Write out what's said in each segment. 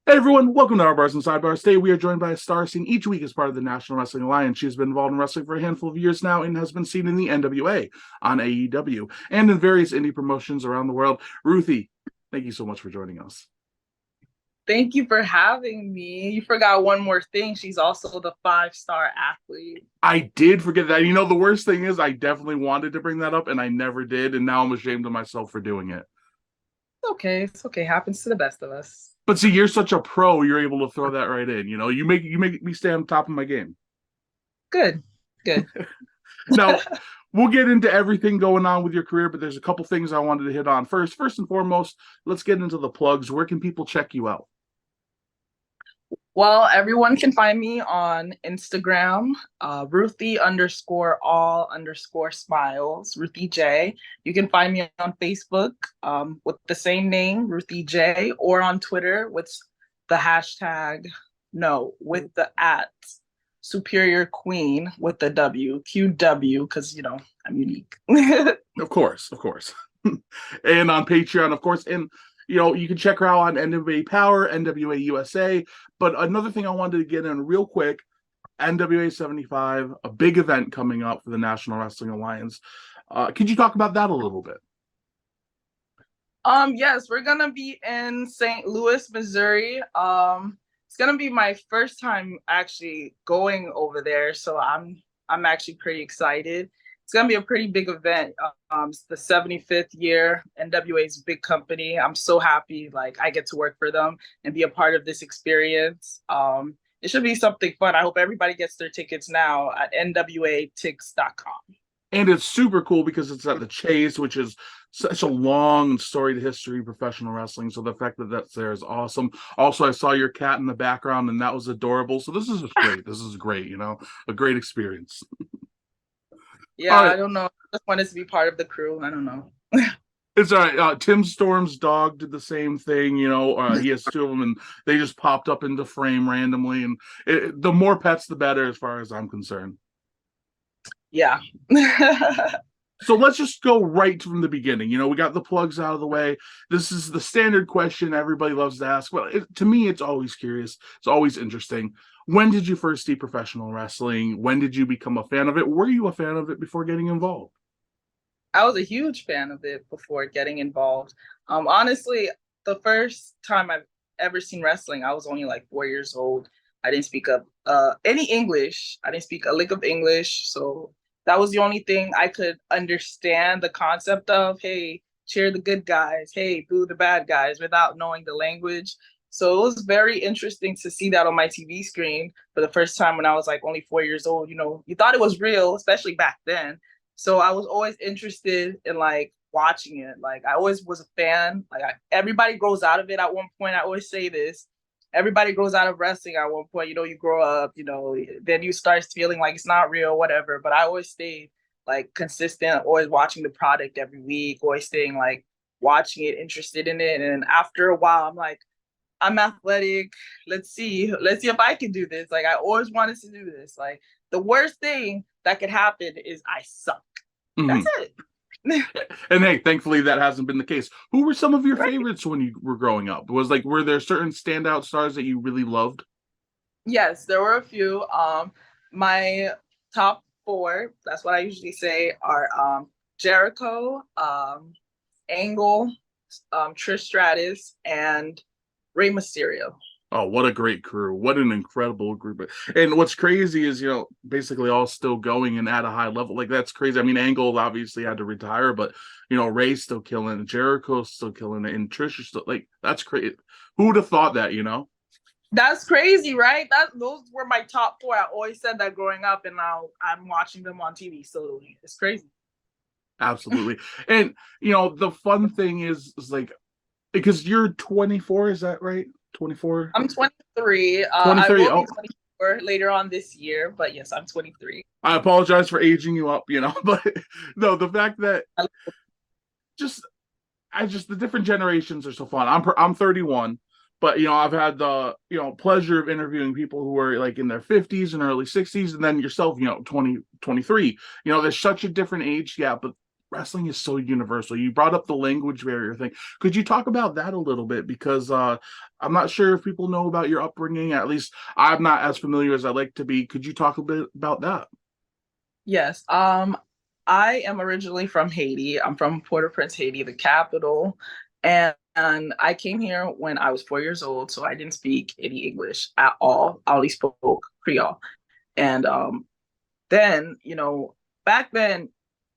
Hey everyone, welcome to Armbars Sidebars. Today we are joined by a star seen each week as part of the National Wrestling Alliance. She has been involved in wrestling for a handful of years now and has been seen in the NWA, on AEW, and in various indie promotions around the world. Ruthie, thank you so much for joining us. Thank you for having me. You forgot one more thing. She's also the 5-star athlete. I did forget that. You know, the worst thing is I definitely wanted to bring that up and I never did, and now I'm ashamed of myself for doing it. It's okay. It's okay. Happens to the best of us. But see, you're such a pro, you're able to throw that right in. You know, you make me stay on top of my game. Good. Good. Now, we'll get into everything going on with your career, but there's a couple things I wanted to hit on first. First and foremost, let's get into the plugs. Where can people check you out? Well, everyone can find me on Instagram, Ruthie_all_smiles, Ruthie Jay. You can find me on Facebook with the same name, Ruthie Jay, or on Twitter with the hashtag, no, with the @ Superior Queen with the W, QW, because, you know, I'm unique. Of course, of course. And on Patreon, of course. And, you know, you can check her out on NWA Power, NWA USA. But another thing I wanted to get in real quick, NWA 75, a big event coming up for the National Wrestling Alliance. Could you talk about that a little bit? Yes, we're gonna be in St. Louis, Missouri. It's gonna be my first time actually going over there, so I'm actually pretty excited. It's gonna be a pretty big event. It's the 75th year. NWA's a big company. I'm so happy like I get to work for them and be a part of this experience. It should be something fun. I hope everybody gets their tickets now at nwatix.com. And it's super cool because it's at the Chase, which is such a long storied history of professional wrestling. So the fact that that's there is awesome. Also, I saw your cat in the background, and that was adorable. So this is great. This is great. You know, a great experience. Yeah, All right, I don't know. I just wanted to be part of the crew. I don't know. it's all right. Tim Storm's dog did the same thing. You know, he has two of them, and they just popped up into frame randomly. And the more pets, the better, as far as I'm concerned. Yeah. So let's just go right from the beginning. You know, we got the plugs out of the way. This is the standard question everybody loves to ask. Well, to me, it's always curious. It's always interesting. When did you first see professional wrestling? When did you become a fan of it? Were you a fan of it before getting involved? I was a huge fan of it before getting involved. Honestly, the first time I've ever seen wrestling, I was only like 4 years old. I didn't speak up any English. I didn't speak a lick of English. So that was the only thing I could understand the concept of, hey, cheer the good guys, hey, boo the bad guys without knowing the language. So it was very interesting to see that on my TV screen for the first time when I was like only 4 years old. You know, you thought it was real, especially back then. So I was always interested in like watching it. Like I always was a fan. Like everybody grows out of it at one point. I always say this. Everybody grows out of wrestling at one point. You know, you grow up, you know, then you start feeling like it's not real, whatever. But I always stayed like consistent, always watching the product every week, always staying like watching it, interested in it. And after a while, I'm like, I'm athletic. Let's see. Let's see if I can do this. Like I always wanted to do this. Like the worst thing that could happen is I suck. Mm-hmm. That's it. And hey, thankfully that hasn't been the case. Who were some of your Right. favorites when you were growing up? Were there certain standout stars that you really loved? Yes, there were a few. My top four, that's what I usually say, are Jericho, Angle, Trish Stratus, and Rey Mysterio. Oh, what a great crew. What an incredible group. And what's crazy is, you know, basically all still going and at a high level. Like, that's crazy. I mean, Angle obviously had to retire, but, you know, Ray's still killing it. Jericho's still killing it. And Trish is still, like, that's crazy. Who would have thought that, you know? That's crazy, right? Those were my top four. I always said that growing up, and now I'm watching them on TV. So it's crazy. Absolutely. And, you know, the fun thing is like, because you're 24, is that right? 24? I'm 23. I 23. will Oh, be 24 later on this year, but yes, I'm 23. I apologize for aging you up, you know, but no, the fact that just the different generations are so fun. I'm 31, but you know I've had the pleasure of interviewing people who are like in their 50s and early 60s, and then yourself, you know, 20 23. You know, there's such a different age gap, but wrestling is so universal. You brought up the language barrier thing. Could you talk about that a little bit? Because I'm not sure if people know about your upbringing. At least I'm not as familiar as I'd like to be. Could you talk a bit about that? Yes. I am originally from Haiti. I'm from Port-au-Prince, Haiti, the capital. And I came here when I was 4 years old, so I didn't speak any English at all. I only spoke Creole. And then, back then,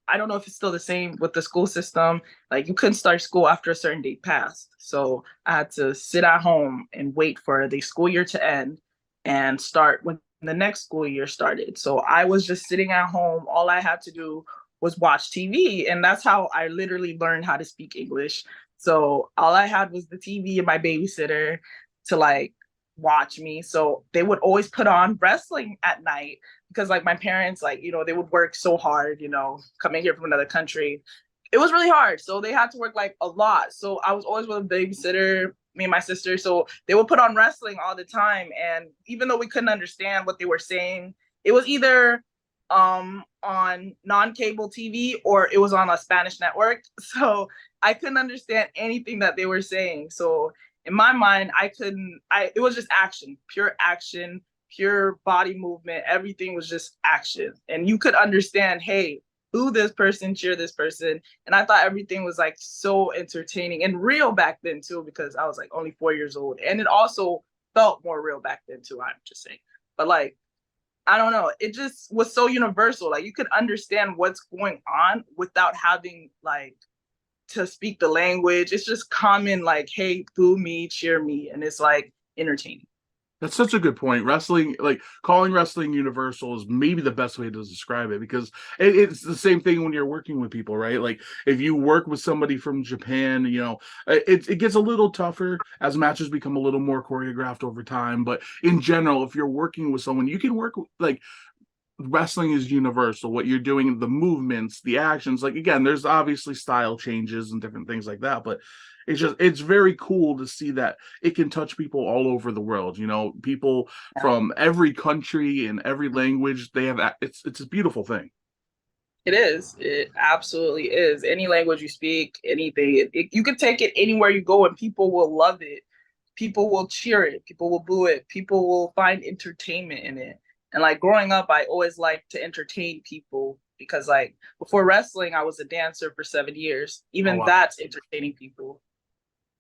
I don't know if it's still the same with the school system. Like you couldn't start school after a certain date passed. So I had to sit at home and wait for the school year to end and start when the next school year started. So I was just sitting at home. All I had to do was watch TV. And that's how I literally learned how to speak English. So all I had was the TV and my babysitter to like watch me. So they would always put on wrestling at night because like my parents, like, they would work so hard, coming here from another country. It was really hard. So they had to work like a lot. So I was always with a babysitter, me and my sister. So they would put on wrestling all the time. And even though we couldn't understand what they were saying, it was either on non-cable TV or it was on a Spanish network. So I couldn't understand anything that they were saying. So in my mind, it was just action, pure body movement. Everything was just action. And you could understand, hey, boo this person, cheer this person. And I thought everything was like so entertaining and real back then too, because I was like only 4 years old. And it also felt more real back then too, I'm just saying. But like, I don't know, it just was so universal. Like you could understand what's going on without having like to speak the language. It's just common, like, hey, boo me, cheer me. And it's like entertaining. That's such a good point. Wrestling, like calling wrestling universal, is maybe the best way to describe it because it's the same thing when you're working with people, right? Like if you work with somebody from Japan, it gets a little tougher as matches become a little more choreographed over time. But in general, if you're working with someone, you can work like wrestling is universal. What you're doing, the movements, the actions, like again, there's obviously style changes and different things like that, but it's very cool to see that it can touch people all over the world. People from every country and every language. They have it's a beautiful thing. It is. It absolutely is. Any language you speak, anything, you can take it anywhere you go and people will love it. People will cheer it. People will boo it. People will find entertainment in it. And like growing up, I always liked to entertain people because like before wrestling, I was a dancer for 7 years. Oh Even wow. that's entertaining people.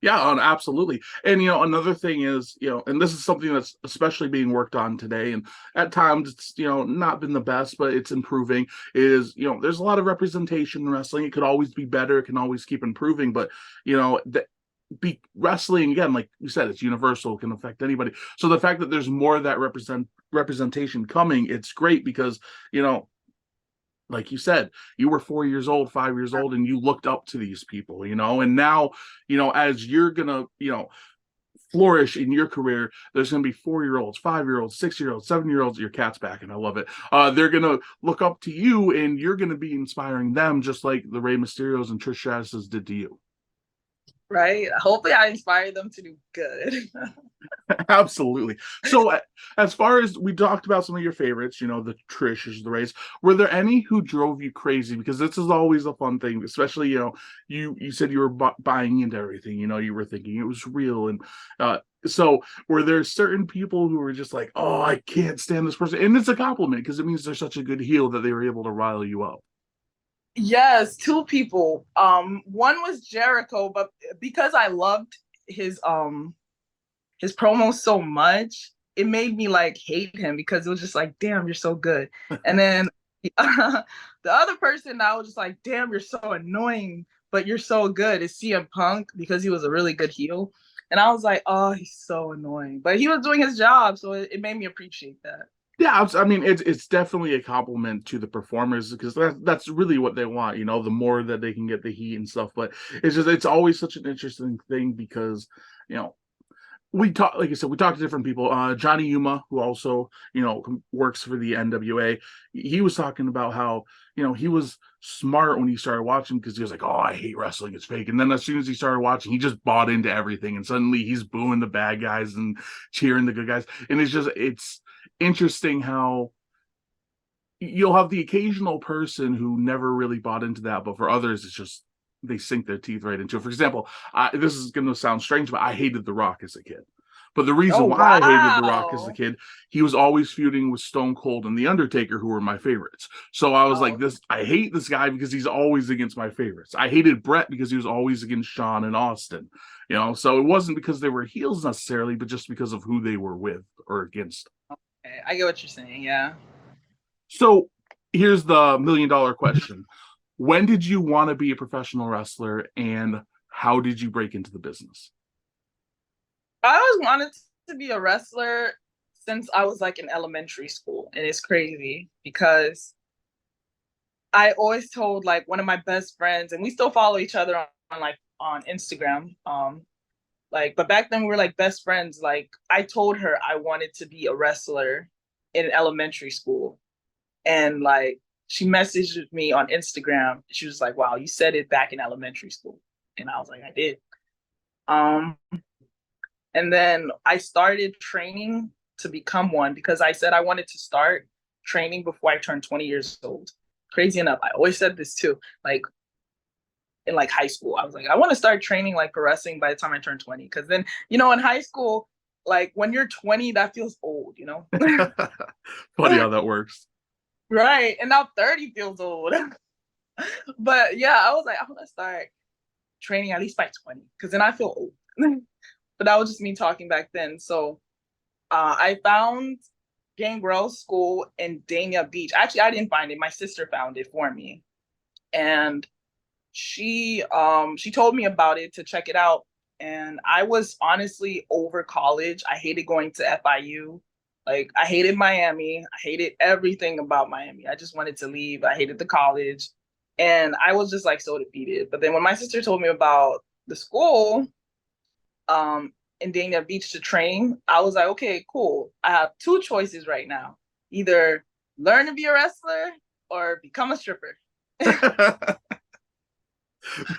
Yeah, absolutely. And another thing is, and this is something that's especially being worked on today, and at times it's not been the best, but it's improving. Is there's a lot of representation in wrestling. It could always be better. It can always keep improving, but be wrestling again, like you said, it's universal. It can affect anybody. So the fact that there's more of that representation coming, it's great because like you said, you were 4 years old, 5 years old, and you looked up to these people, and now, as you're gonna, flourish in your career, there's gonna be 4 year olds, 5 year olds, 6 year olds, 7 year olds. Your cat's back, and I love it. They're gonna look up to you, and you're gonna be inspiring them, just like the Rey Mysterios and Trish Stratus's did to you. Right? Hopefully I inspire them to do good. Absolutely. So, as far as we talked about some of your favorites, the Trish's, the Rays, were there any who drove you crazy? Because this is always a fun thing, especially, you said you were buying into everything, you were thinking it was real. And so, were there certain people who were just like, oh, I can't stand this person? And it's a compliment because it means they're such a good heel that they were able to rile you up. Yes, two people. One was Jericho, but because I loved his promos so much, it made me like hate him because it was just like, damn, you're so good. And then the other person I was just like, damn, you're so annoying, but you're so good is CM Punk because he was a really good heel. And I was like, oh, he's so annoying. But he was doing his job, so it made me appreciate that. Yeah, I mean it's definitely a compliment to the performers because that's really what they want, the more that they can get the heat and stuff. But it's always such an interesting thing because you know we talk, like I said, we talked to different people. Johnny Yuma, who also works for the NWA, he was talking about how he was smart when he started watching because he was like, "Oh, I hate wrestling; it's fake." And then as soon as he started watching, he just bought into everything, and suddenly he's booing the bad guys and cheering the good guys. And it's interesting how you'll have the occasional person who never really bought into that, but for others, it's just they sink their teeth right into it. For example, this is going to sound strange, but I hated The Rock as a kid. But the Oh reason why I hated The Rock as a wow. kid, he was always feuding with Stone Cold and The Undertaker, who were my favorites. So I was like, Oh, this, I hate this guy because he's always against my favorites. I hated Brett because he was always against Shawn and Austin. So it wasn't because they were heels necessarily, but just because of who they were with or against. okay. I get what you're saying. Yeah. So here's the $1 million question. When did you want to be a professional wrestler and how did you break into the business? I always wanted to be a wrestler since I was like in elementary school. And it's crazy because I always told like one of my best friends, and we still follow each other on Instagram. But back then we were like best friends. Like I told her I wanted to be a wrestler in elementary school. And like she messaged me on Instagram. She was like, wow, you said it back in elementary school. And I was like, I did. Um, and then I started training to become one because I said I wanted to start training before I turned 20 years old. Crazy enough, I always said this too. Like in like high school, I was like, I want to start training like for wrestling by the time I turn 20. Because then, in high school, like when you're 20, that feels old, Funny how that works. Right. And now 30 feels old. But yeah, I was like, I want to start training at least by 20 because then I feel old. But that was just me talking back then. So I found Gangrel School in Dania Beach. Actually, I didn't find it. My sister found it for me. And she told me about it to check it out. And I was honestly over college. I hated going to FIU. Like I hated Miami. I hated everything about Miami. I just wanted to leave. I hated the college. And I was just like so defeated. But then when my sister told me about the school, in Dania Beach to train, I was like, okay, cool. I have two choices right now. Either learn to be a wrestler or become a stripper.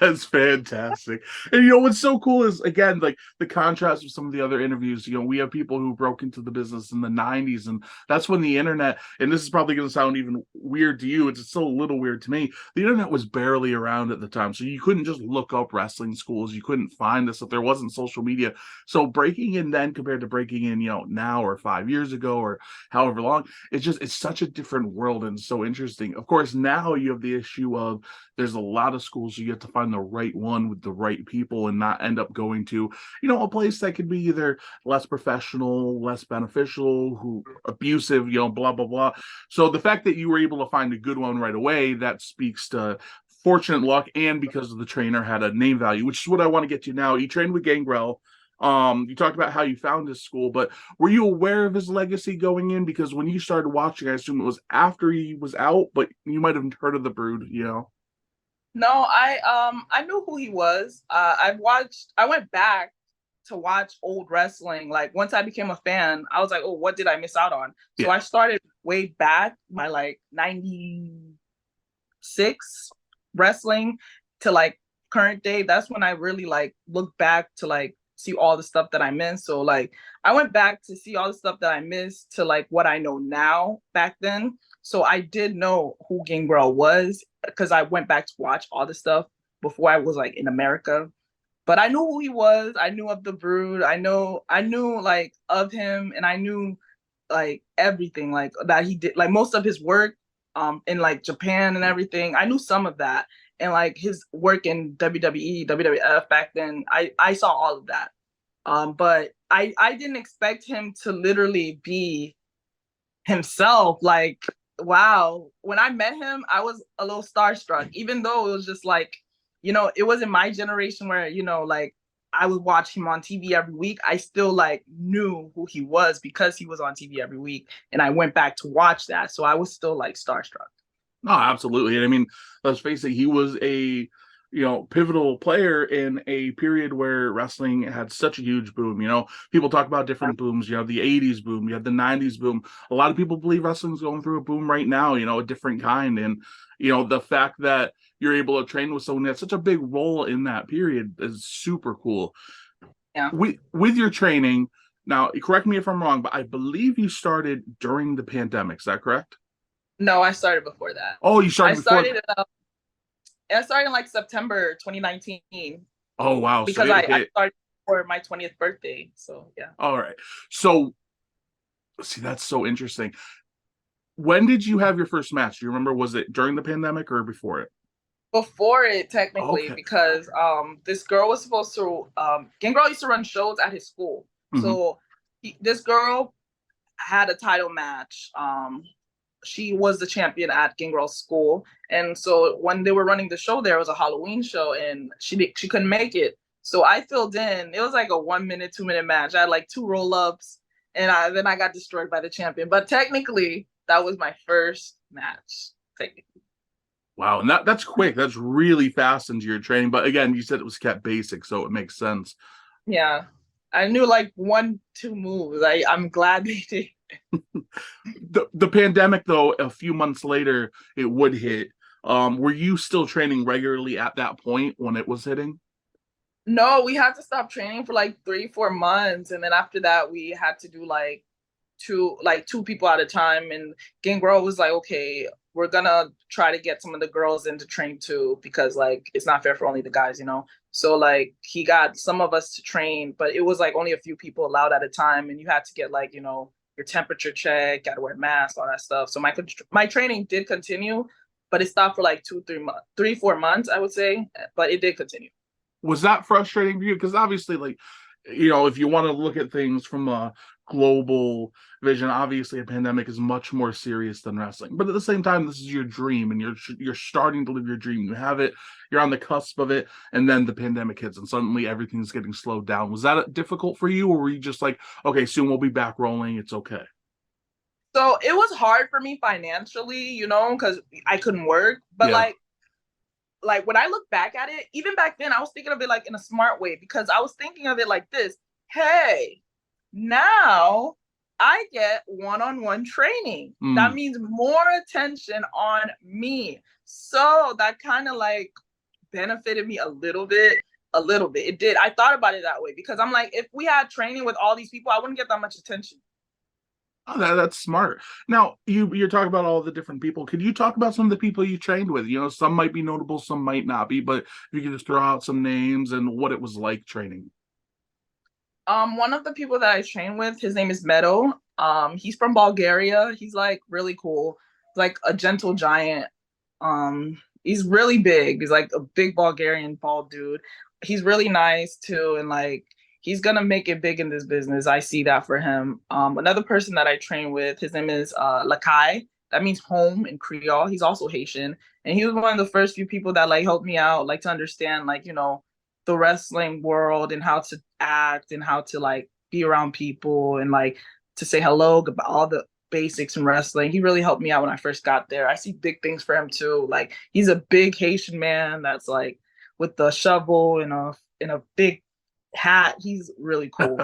That's fantastic. And what's so cool is again, like the contrast with some of the other interviews. We have people who broke into the business in the 90s, and that's when the internet, and this is probably going to sound even weird to you, it's still a little weird to me. The internet was barely around at the time. So you couldn't just look up wrestling schools, you couldn't find this if there wasn't social media. So breaking in then compared to breaking in, now or 5 years ago or however long, it's such a different world and so interesting. Of course, now you have the issue of there's a lot of schools you get to find the right one with the right people and not end up going to a place that could be either less professional, less beneficial, who abusive, blah blah blah. So the fact that you were able to find a good one right away, that speaks to fortunate luck, and because of the trainer had a name value, which is what I want to get to now. You trained with Gangrel. You talked about how you found his school, but were you aware of his legacy going in? Because when you started watching, I assume it was after he was out, but you might have heard of the Brood. No, I knew who he was. I went back to watch old wrestling. Like once I became a fan, I was like, oh, what did I miss out on? So Yeah. I started way back by like 96 wrestling to like current day. That's when I really like look back to like see all the stuff that I missed. So like I went back to see all the stuff that I missed to like what I know now back then. So I did know who Gangrel was because I went back to watch all the stuff before I was like in America. But I knew who he was. I knew of the Brood. I knew like of him, and I knew like everything like that he did, like most of his work in like Japan and everything. I knew some of that, and like his work in WWE, WWF back then. I saw all of that. But I didn't expect him to literally be himself. Like, wow. When I met him, I was a little starstruck, even though it was just like, it wasn't my generation where, like I would watch him on TV every week. I still like knew who he was because he was on TV every week. And I went back to watch that. So I was still like starstruck. No, absolutely. And I mean, let's face it, he was a pivotal player in a period where wrestling had such a huge boom. People talk about different booms. You have the 80s boom, you have the 90s boom. A lot of people believe wrestling's going through a boom right now, a different kind. And the fact that you're able to train with someone that's such a big role in that period is super cool. Yeah. With your training, now correct me if I'm wrong, but I believe you started during the pandemic. Is that correct? No, I started before that. Oh, you I started before started that. I started in like September 2019 Oh, wow. So because it, I okay. started for my 20th birthday. So yeah. All right. So see, that's so interesting. When did you have your first match? Do you remember? Was it during the pandemic or before it? Before it technically, Okay. because this girl was supposed to Gangrel used to run shows at his school. Hmm. So this girl had a title match. She was the champion at Gangrel's school, and so when they were running the show, there was a Halloween show, and she couldn't make it. So I filled in. It was like a 1 minute, 2 minute match. I had like two roll ups, and then I got destroyed by the champion. But technically, that was my first match. Technically, Wow, and that's quick. That's really fast into your training. But again, you said it was kept basic, so it makes sense. yeah, I knew like one, two moves. I'm glad they did. The pandemic, though, a few months later, it would hit. Were you still training regularly at that point when it was hitting? No, we had to stop training for like 3, 4 months, and then after that, we had to do two people at a time. And Gangrel was like, okay, we're gonna try to get some of the girls in to train too, because like it's not fair for only the guys, you know. So like he got some of us to train, but it was like only a few people allowed at a time, and you had to get like your temperature check, got to wear masks, all that stuff. So my training did continue, but it stopped for like 2, 3 months, 3, 4 months, I would say, but it did continue. Was that frustrating for you? Because obviously, like, if you want to look at things from a global vision, obviously a pandemic is much more serious than wrestling. But at the same time, this is your dream, and you're starting to live your dream. You have it, you're on the cusp of it, and then the pandemic hits, and suddenly everything's getting slowed down. Was that difficult for you, or were you just like, okay, soon we'll be back rolling, it's okay? So it was hard for me financially, because I couldn't work. But Yeah. like when I look back at it, even back then, I was thinking of it like in a smart way, because I was thinking of it like this: Hey, now I get one-on-one training. That Mm. means more attention on me. So that kind of like benefited me a little bit. A little bit. It did. I thought about it that way because I'm like, if we had training with all these people, I wouldn't get that much attention. Oh, that's smart. Now, you're talking about all the different people. Could you talk about some of the people you trained with? Some might be notable, some might not be, but if you could just throw out some names and what it was like training. One of the people that I train with, his name is Meadow. He's from Bulgaria. He's like really cool. He's like a gentle giant. He's really big. He's like a big Bulgarian bald dude. He's really nice too, and like he's gonna make it big in this business. I see that for him. Another person that I train with, his name is Lakai. That means home in Creole. He's also Haitian, and he was one of the first few people that like helped me out, like to understand like the wrestling world and how to act and how to like be around people and like to say hello about all the basics in wrestling. He really helped me out when I first got there. I see big things for him too. Like he's a big Haitian man that's like with the shovel and a big hat. He's really cool.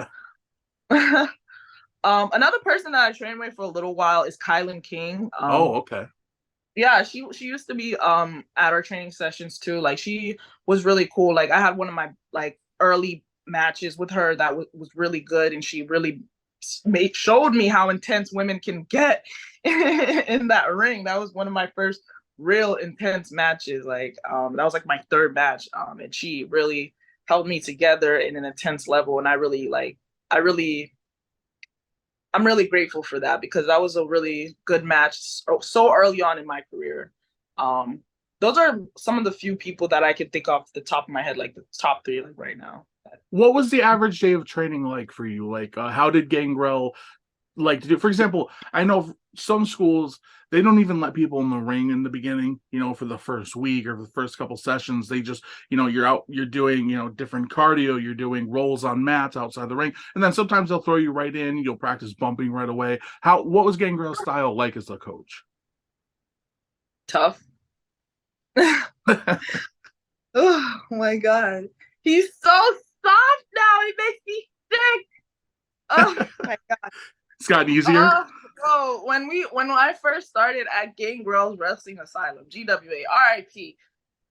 Another person that I trained with for a little while is KiLynn King. Oh, okay. Yeah, she used to be at our training sessions too. Like she was really cool. Like I had one of my like early matches with her that was really good, and she really showed me how intense women can get in that ring. That was one of my first real intense matches. Like that was like my third match, and she really held me together in an intense level, and I really I'm really grateful for that because that was a really good match so early on in my career. Um, those are some of the few people that I can think off the top of my head, like the top three, like right now. What was the average day of training like for you? Like, how did Gangrel like to do? For example, I know some schools they don't even let people in the ring in the beginning. For the first week or the first couple sessions, they just you're out, you're doing different cardio, you're doing rolls on mats outside the ring, and then sometimes they'll throw you right in. You'll practice bumping right away. What was Gangrel's style like as a coach? Tough. Oh my god, he's so soft now. He makes me sick. Oh my god. It's gotten easier. Oh, bro, when I first started at Gangrel's Wrestling Asylum, GWA, RIP,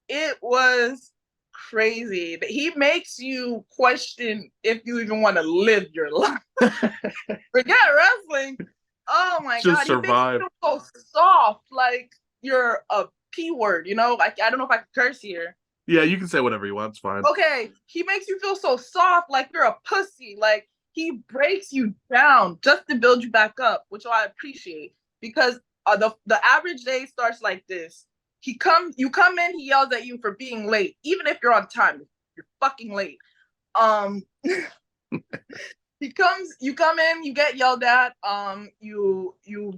it was crazy. He makes you question if you even want to live your life. Forget wrestling. Oh my Just God, he makes survive. you feel so soft, like you're a P word, you know? Like I don't know if I can curse here. Yeah, you can say whatever you want. It's fine. Okay, he makes you feel so soft, like you're a pussy. Like he breaks you down just to build you back up, which I appreciate because the average day starts like this. You come in, he yells at you for being late, even if you're on time. You're fucking late. Um, you come in, you get yelled at. You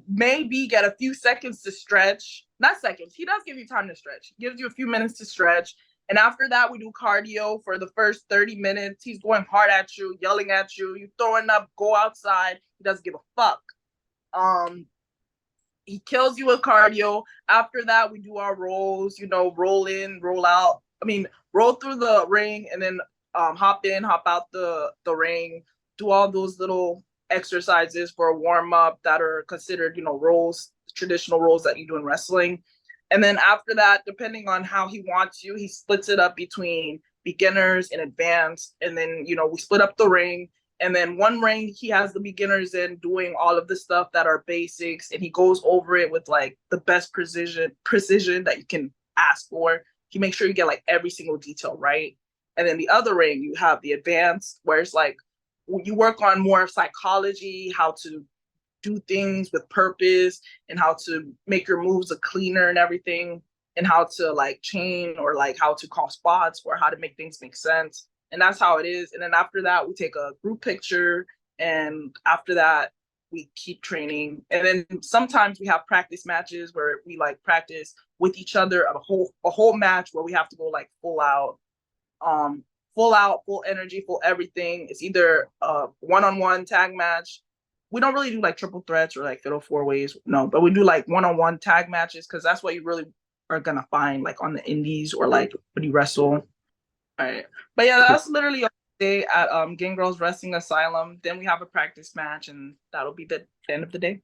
maybe get a few seconds to stretch. Not seconds. He does give you time to stretch. He gives you a few minutes to stretch. And after that, we do cardio for the first 30 minutes. He's going hard at you, yelling at you. You throwing up, go outside. He doesn't give a fuck. Um, he kills you with cardio. After that, we do our rolls, roll in, roll out. I mean, roll through the ring and then hop in, hop out the ring, do all those little exercises for a warm up that are considered, rolls, traditional rolls that you do in wrestling. And then after that, depending on how he wants you, he splits it up between beginners and advanced. And then, we split up the ring. And then one ring, he has the beginners in doing all of the stuff that are basics, and he goes over it with like the best precision that you can ask for. He makes sure you get like every single detail right. And then the other ring, you have the advanced, where it's like you work on more psychology, how to do things with purpose, and how to make your moves a cleaner and everything, and how to like chain or like how to call spots or how to make things make sense. And that's how it is. And then after that, we take a group picture. And after that, we keep training. And then sometimes we have practice matches where we like practice with each other a whole match where we have to go like full out, full energy, full everything. It's either a one-on-one tag match. We don't really do like triple threats or like fatal four ways. No, but we do like one-on-one tag matches because that's what you really are gonna find like on the indies or like when you wrestle. All right. But yeah, Cool. that's literally a day at Gangrel's Wrestling Asylum. Then we have a practice match, and that'll be the end of the day.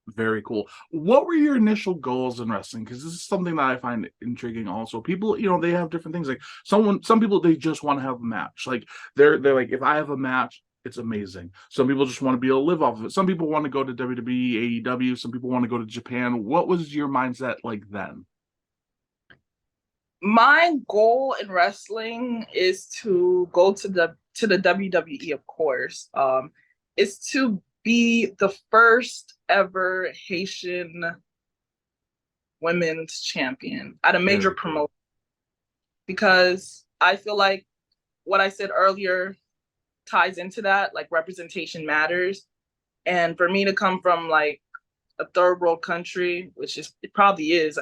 Very cool. What were your initial goals in wrestling? Because this is something that I find intriguing also. People, they have different things. Like some people they just want to have a match. Like they're like, if I have a match, it's amazing. Some people just want to be able to live off of it. Some people want to go to WWE, AEW, some people want to go to Japan. What was your mindset like then? My goal in wrestling is to go to the WWE, of course. Is to be the first ever Haitian women's champion at a major Very cool. promotion because I feel like what I said earlier ties into that, like representation matters. And for me to come from like a third world country, which is it probably is,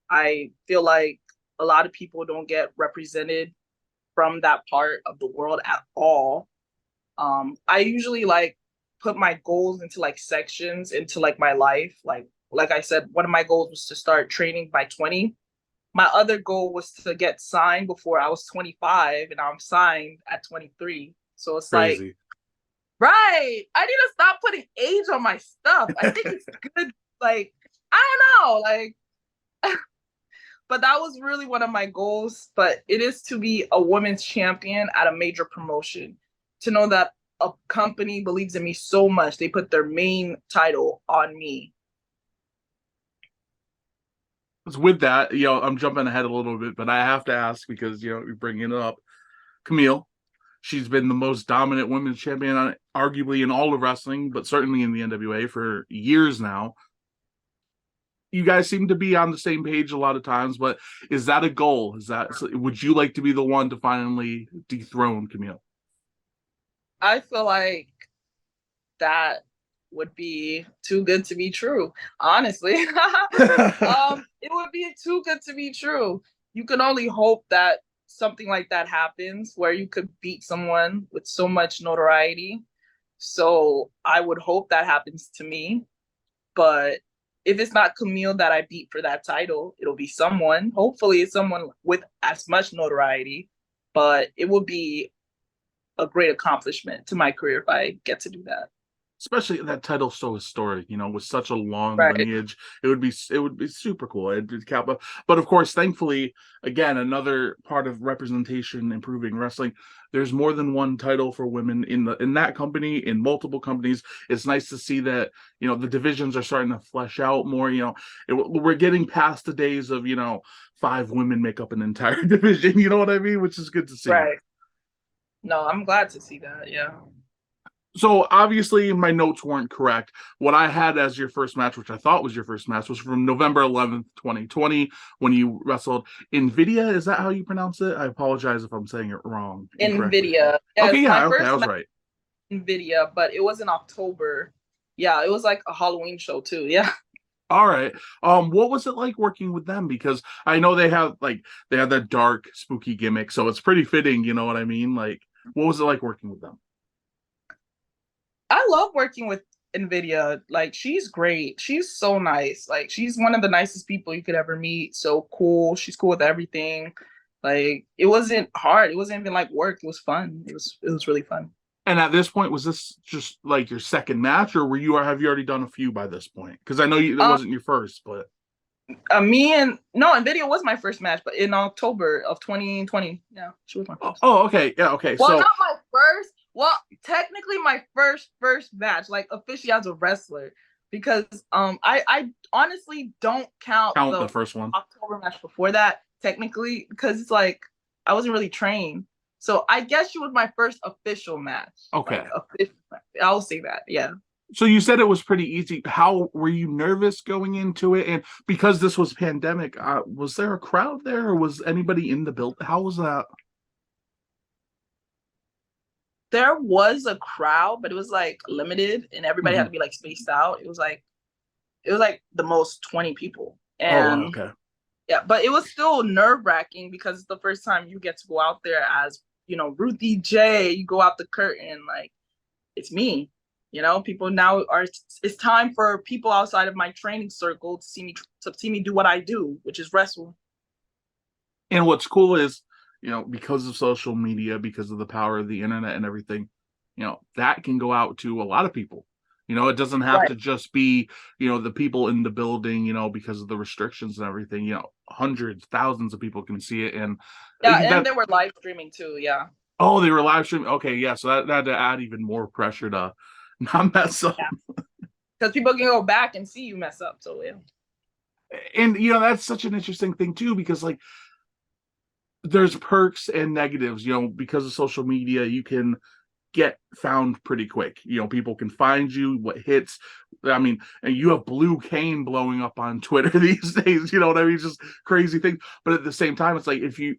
I feel like a lot of people don't get represented from that part of the world at all. I usually like put my goals into like sections into like my life. Like I said, one of my goals was to start training by 20. My other goal was to get signed before I was 25, and I'm signed at 23. So it's like, Crazy. right. I need to stop putting age on my stuff. I think it's good. Like, I don't know. Like, but that was really one of my goals. But it is to be a women's champion at a major promotion, to know that a company believes in me so much they put their main title on me. With that, I'm jumping ahead a little bit, but I have to ask because you're bringing it up. Kamille, she's been the most dominant women's champion, arguably in all of wrestling, but certainly in the NWA for years now. You guys seem to be on the same page a lot of times, but is that a goal? Would you like to be the one to finally dethrone Kamille? I feel like that would be too good to be true, honestly. It would be too good to be true. You can only hope that something like that happens where you could beat someone with so much notoriety. So I would hope that happens to me. But if it's not Kamille that I beat for that title, it'll be someone. Hopefully, it's someone with as much notoriety. But it would be a great accomplishment to my career if I get to do that. especially that title's so historic, with such a long Right. lineage. It would be super cool. But of course, thankfully, again, another part of representation improving wrestling. There's more than one title for women in that company, in multiple companies. It's nice to see that the divisions are starting to flesh out more. We're getting past the days of 5 women make up an entire division. You know what I mean? Which is good to see. Right. No, I'm glad to see that. Yeah. So obviously my notes weren't correct. What I had as your first match, which I thought was your first match, was from November 11th, 2020, when you wrestled NVIDIA. Is that how you pronounce it? I apologize if I'm saying it wrong, incorrectly. NVIDIA. Okay, Yes, my yeah, okay, I first was match right. NVIDIA, but it was in October. Yeah, it was like a Halloween show too. Yeah. All right. What was it like working with them? Because I know they have that dark, spooky gimmick, so it's pretty fitting, you know what I mean? Like, what was it like working with them? I love working with NVIDIA. Like, she's great. She's so nice. Like, she's one of the nicest people you could ever meet. So cool. She's cool with everything. Like, it wasn't hard. It wasn't even like work. It was fun. It was really fun. And at this point, was this just like your second match, or have you already done a few by this point? Because I know it Um, wasn't your first, but Me and no, NVIDIA was my first match, but in October of 2020, yeah, she was my oh, first. oh, okay, yeah, okay. Well, So not my first. Well, technically my first match, like officially as a wrestler, because I honestly don't count count the the first one. October match before that technically because it's like I wasn't really trained. So I guess she was my first official match. Okay. Like official match. I'll say that. Yeah. So you said it was pretty easy. How were you nervous going into it? And because this was pandemic, was there a crowd there, or was anybody in the build? How was that? There was a crowd, but it was like limited and everybody had Mhm. to be like spaced out. It was like the most 20 people. Oh, wow, And okay. yeah, but it was still nerve-wracking because it's the first time you get to go out there as, Ruthie Jay. You go out the curtain, like, it's me. People now it's time for people outside of my training circle to see me do what I do, which is wrestle. And what's cool is, because of social media, because of the power of the internet and everything, that can go out to a lot of people. It doesn't have Right. to just be, the people in the building, because of the restrictions and everything, hundreds, thousands of people can see it. And Yeah, and that, they were live streaming too. Yeah. oh, they were live streaming. Okay, yeah. So that had to add even more pressure to not mess up. Yeah. Because people can go back and see you mess up. So yeah. And, that's such an interesting thing too, because like, there's perks and negatives, because of social media, you can get found pretty quick. People can find you, what hits. I mean, and you have Blue Cane blowing up on Twitter these days, you know what I mean? Just crazy things. But at the same time, it's like if you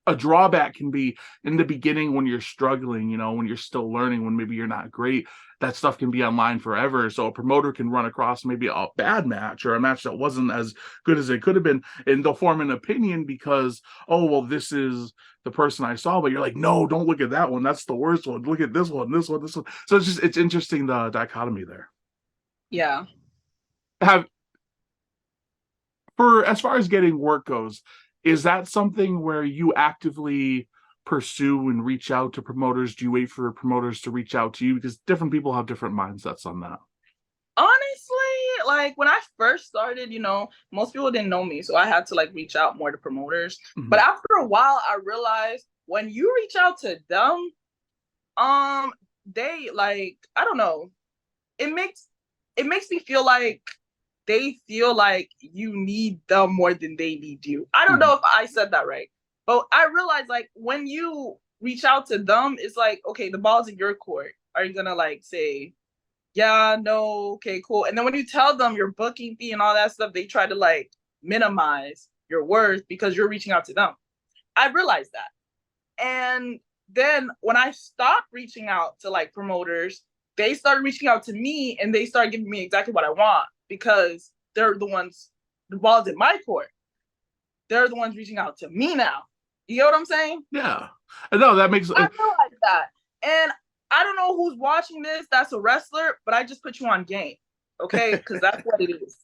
a drawback can be in the beginning when you're struggling, when you're still learning, when maybe you're not great, that stuff can be online forever. So a promoter can run across maybe a bad match or a match that wasn't as good as it could have been, and they'll form an opinion because, oh, well, this is the person I saw, but you're like, no, don't look at that one. That's the worst one. Look at this one, this one, this one. So it's interesting, the dichotomy there. Yeah. Have For as far as getting work goes, is that something where you actively pursue and reach out to promoters? Do you wait for promoters to reach out to you? Because different people have different mindsets on that. Honestly, like when I first started, most people didn't know me, so I had to like reach out more to promoters. But Mhm. after a while, I realized when you reach out to them, they like, I don't know, it makes me feel like they feel like you need them more than they need you. I don't Mhm. know if I said that right, but I realized like when you reach out to them, it's like, okay, the ball's in your court. Are you gonna like say, yeah, no, okay, cool? And then when you tell them your booking fee and all that stuff, they try to like minimize your worth because you're reaching out to them. I realized that. And then when I stopped reaching out to like promoters, they started reaching out to me and they started giving me exactly what I want because they're the ones, the ball's in my court. They're the ones reaching out to me now. You get what I'm saying? Yeah. No, that makes I realize that. And I don't know who's watching this that's a wrestler, but I just put you on game. Okay? Because that's what it is.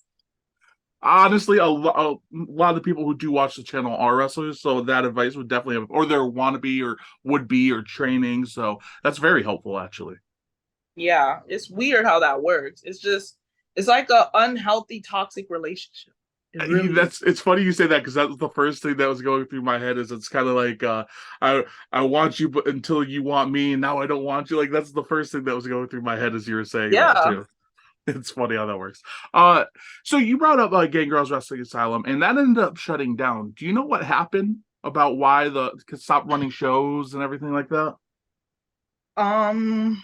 honestly a lot of the people who do watch the channel are wrestlers, so that advice would definitely have, or they're wannabe or would be or training. So that's very helpful, actually. Yeah, it's weird how that works. It's like a unhealthy, toxic relationship. It really is. That's it's funny you say that because that was the first thing that was going through my head. Is it's kind of like I I want you but until you want me, and now I don't want you. Like that's the first thing that was going through my head as you were saying that Yeah. too. It's funny how that works. Uh, so you brought up Gangrel's Wrestling Asylum, and that ended up shutting down. Do you know what happened about why the stopped running shows and everything like that? Um,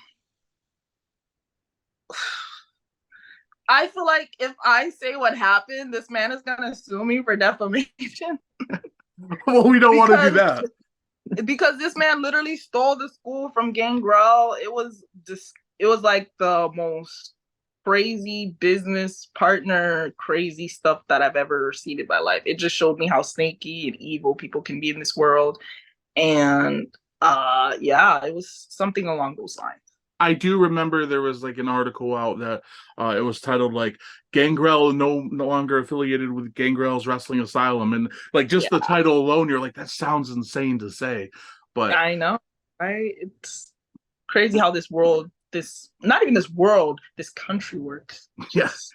I feel like if I say what happened, this man is gonna sue me for defamation Well, we don't want to do because that. this man literally stole the school from Gangrel. It was like the most crazy business partner, crazy stuff that I've ever seen in my life. It just showed me how snaky and evil people can be in this world. And yeah, it was something along those lines. I do remember there was like an article out that it was titled like Gangrel no longer affiliated with Gangrel's Wrestling Asylum, and like just the Yeah, title alone, you're like that sounds insane to say, but I know, right? It's crazy how this world, this not even this world, this country works. yeah, Just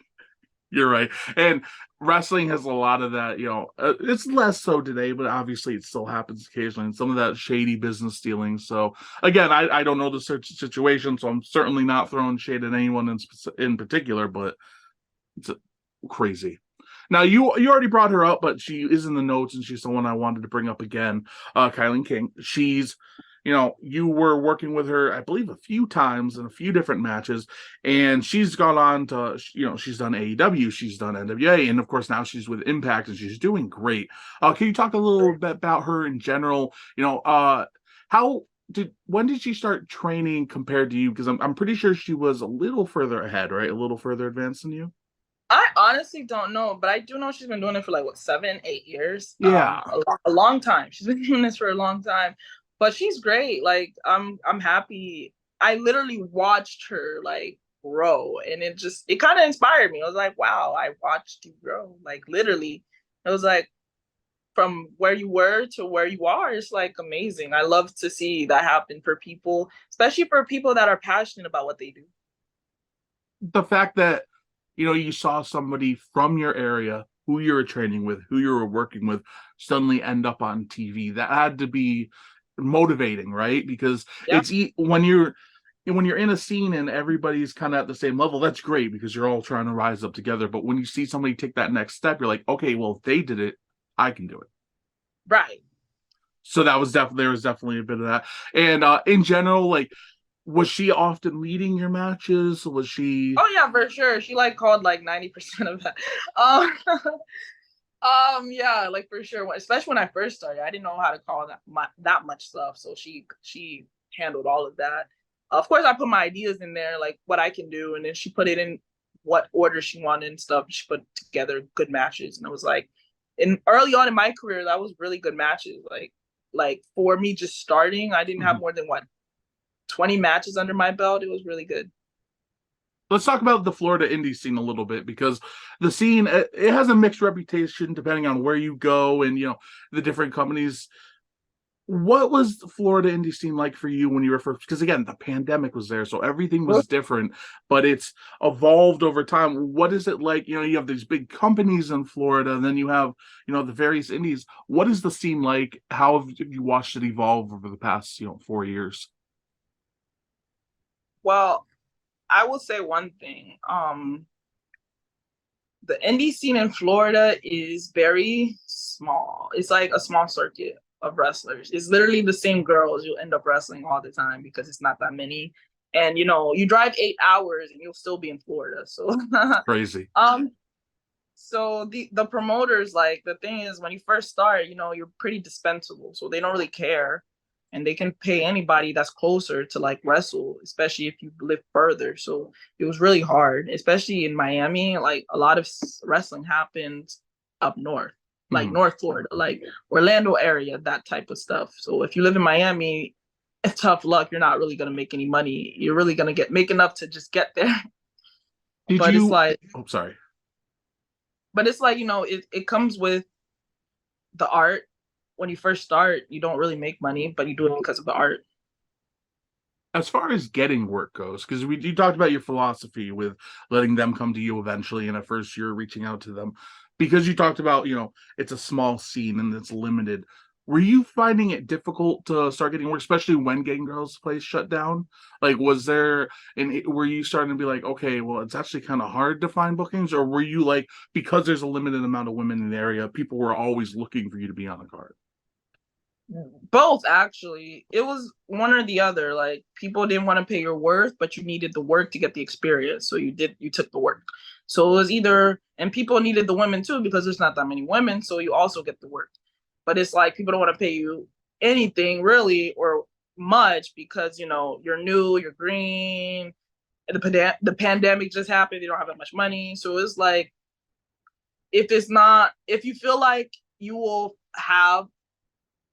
you're right. And wrestling has a lot of that, it's less so today, but obviously it still happens occasionally. And some of that shady business dealing. So again, I don't know the situation, so I'm certainly not throwing shade at anyone in particular, but it's crazy. Now you already brought her up, but she is in the notes, and she's the one I wanted to bring up again. KiLynn King. She's, you were working with her, I believe, a few times in a few different matches, and she's gone on to, she's done AEW, she's done NWA, and of course now she's with Impact, and she's doing great. Can you talk a little bit about her in general? How when did she start training compared to you? Because I'm pretty sure she was a little further ahead, right? A little further advanced than you. I honestly don't know, but I do know she's been doing it for like what 7, 8 years. Yeah. A long time. She's been doing this for a long time, but she's great. Like I'm happy. I literally watched her like grow, and it kind of inspired me. I was like, wow, I watched you grow. Like literally, it was like from where you were to where you are. It's like amazing. I love to see that happen for people, especially for people that are passionate about what they do. The fact that you saw somebody from your area who you were training with, who you were working with, suddenly end up on TV, that had to be motivating, right? Because Yeah. when you're in a scene and everybody's kind of at the same level, that's great because you're all trying to rise up together. But when you see somebody take that next step, you're like, okay, well, if they did it, I can do it. Right. So there was definitely a bit of that. And in general, like, was she often leading your matches? Was she? Oh yeah, for sure. She like called like 90% of that. Um, yeah, like for sure. Especially when I first started, I didn't know how to call that much stuff. So she handled all of that. Of course, I put my ideas in there, like what I can do, and then she put it in what order she wanted and stuff. She put together good matches, and it was like, in early on in my career, that was really good matches. Like for me just starting, I didn't have more than what 20 matches under my belt. It was really good. Let's talk about the Florida indie scene a little bit because the scene it has a mixed reputation depending on where you go and the different companies. What was the Florida indie scene like for you when you were first? Because again, the pandemic was there, so everything was different, but it's evolved over time. What is it like? You have these big companies in Florida, and then you have the various indies. What is the scene like? How have you watched it evolve over the past 4 years? Well, I will say one thing. The indie scene in Florida is very small. It's like a small circuit of wrestlers. It's literally the same girls you'll end up wrestling all the time because it's not that many. And you drive 8 hours and you'll still be in Florida. So Crazy. so the promoters, like the thing is when you first start, you're pretty dispensable. So they don't really care. And they can pay anybody that's closer to like wrestle, especially if you live further. So it was really hard, especially in Miami. Like a lot of wrestling happens up north, like Mhm. North Florida, like Orlando area, that type of stuff. So if you live in Miami, it's tough luck. You're not really gonna make any money. You're really gonna make enough to just get there. Did But it's you? like, Oh, sorry. it comes with the art. When you first start, you don't really make money, but you do it because of the art. As far as getting work goes, because you talked about your philosophy with letting them come to you eventually, and at first you're reaching out to them, because you talked about, it's a small scene and it's limited. Were you finding it difficult to start getting work, especially when Gangrel's place shut down? Like, was there, and were you starting to be like, okay, well, it's actually kind of hard to find bookings, or were you like, because there's a limited amount of women in the area, people were always looking for you to be on the card? Both, actually. It was one or the other. Like, people didn't want to pay your worth, but you needed the work to get the experience. So you took the work. So it was either, and people needed the women too, because there's not that many women. So you also get the work. But it's like people don't want to pay you anything really or much because, you're new, you're green. And the pandemic just happened. They don't have that much money. So it's like, if you feel like you will have